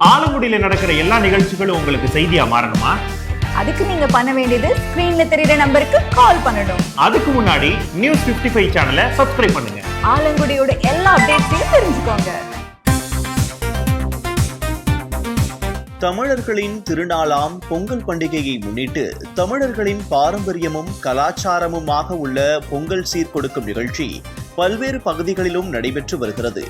ஆலங்குடியில நடக்கிற எல்லா நிகழ்ச்சிகளும் உங்களுக்கு செய்தியா மாறணுமா? அதுக்கு நீங்க பண்ண வேண்டியது ஸ்கிரீன்ல தெரியுற நம்பருக்கு கால் பண்ணணும். அதுக்கு முன்னாடி நியூஸ் 55 சேனலை சப்ஸ்கிரைப் பண்ணுங்க. ஆலங்குடியோட எல்லா அப்டேட்ஸையும் தெரிஞ்சுக்கோங்க. தமிழர்களின் திருநாளாம் பொங்கல் பண்டிகையை முன்னிட்டு தமிழர்களின் பாரம்பரியமும் கலாச்சாரமுமாக உள்ள பொங்கல் சீர்கொடுக்கும் நிகழ்ச்சி பல்வேறு பகுதிகளிலும் நடைபெற்று வருகிறது.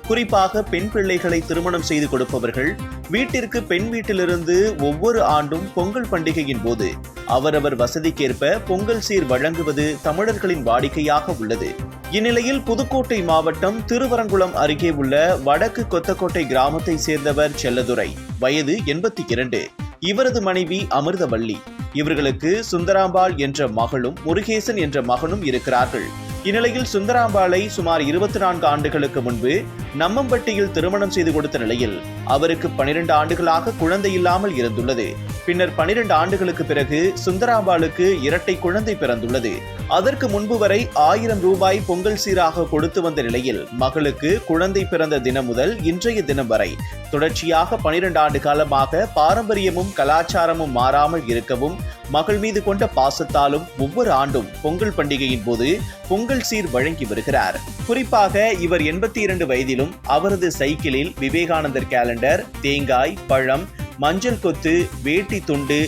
குறிப்பாக பெண் பிள்ளைகளை திருமணம் செய்து கொடுப்பவர்கள் வீட்டிற்கு பெண் வீட்டிலிருந்து ஒவ்வொரு ஆண்டும் பொங்கல் பண்டிகையின் போது அவரவர் வசதிக்கேற்ப பொங்கல் சீர் வழங்குவது தமிழர்களின் வாடிக்கையாக உள்ளது. இந்நிலையில் புதுக்கோட்டை மாவட்டம் திருவரங்குளம் அருகே உள்ள வடக்கு கொத்தக்கோட்டை கிராமத்தை சேர்ந்தவர் செல்லதுரை, வயது 82. இவரது மனைவி அமிர்தவள்ளி. இவர்களுக்கு சுந்தராம்பாள் என்ற மகளும் முருகேசன் என்ற மகனும் இருக்கிறார்கள். இந்நிலையில் சுந்தராம்பாளை சுமார் 24 ஆண்டுகளுக்கு முன்பு நம்மம்பட்டியில் திருமணம் செய்து கொடுத்த நிலையில் அவருக்கு 12 ஆண்டுகளாக குழந்தை இல்லாமல் இருந்துள்ளது. பின்னர் 12 ஆண்டுகளுக்கு பிறகு சுந்தராம்பாளுக்கு இரட்டை குழந்தை பிறந்துள்ளது. அதற்கு முன்பு வரை 1000 ரூபாய் பொங்கல் சீராக கொடுத்து வந்த நிலையில் மகளுக்கு குழந்தை பிறந்த தினம் முதல் இன்றைய தினம் வரை தொடர்ச்சியாக 12 ஆண்டு காலமாக பாரம்பரியமும் கலாச்சாரமும் மாறாமல் இருக்கவும் மகள் மீது கொண்ட பாசத்தாலும் ஒவ்வொரு ஆண்டும் பொங்கல் பண்டிகையின் போது பொங்கல் சீர் வழங்கி வருகிறார். குறிப்பாக இவர் 82 வயதிலும் அவரது சைக்கிளில் விவேகானந்தர் கேலண்டர், தேங்காய், பழம், மஞ்சள் கொத்து, வேட்டி துண்டு,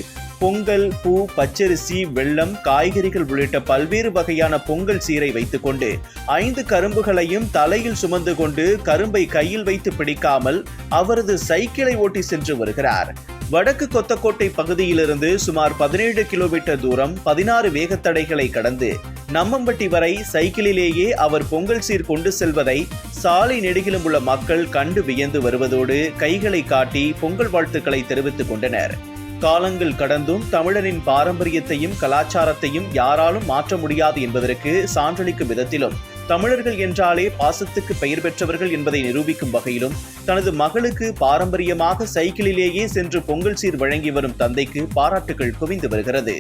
பொங்கல், பூ, பச்சரிசி, வெல்லம், காய்கறிகள் உள்ளிட்ட பல்வேறு வகையான பொங்கல் சீரை வைத்துக்கொண்டு 5 கரும்புகளையும் தலையில் சுமந்து கொண்டு கரும்பை கையில் வைத்து பிடிக்காமல் அவரது சைக்கிளை ஓட்டி சென்று வருகிறார். வடக்கு கொத்தக்கோட்டை பகுதியிலிருந்து சுமார் 17 கிலோமீட்டர் தூரம் 16 வேகத்தடைகளை கடந்து நம்மம்பட்டி வரை சைக்கிளிலேயே அவர் பொங்கல் சீர் கொண்டு செல்வதை சாலை நெடுகிலும் உள்ள மக்கள் கண்டு வியந்து வருவதோடு கைகளை காட்டி பொங்கல் வாழ்த்துக்களை தெரிவித்துக் கொண்டனர். காலங்கள் கடந்தும் தமிழரின் பாரம்பரியத்தையும் கலாச்சாரத்தையும் யாராலும் மாற்ற முடியாது என்பதற்கு சான்றளிக்கும் விதத்திலும் தமிழர்கள் என்றாலே பாசத்துக்கு பெயர் பெற்றவர்கள் என்பதை நிரூபிக்கும் வகையிலும் தனது மகளுக்கு பாரம்பரியமாக சைக்கிளிலேயே சென்று பொங்கல் சீர் வழங்கி வரும் தந்தைக்கு பாராட்டுகள் குவிந்து வருகிறது.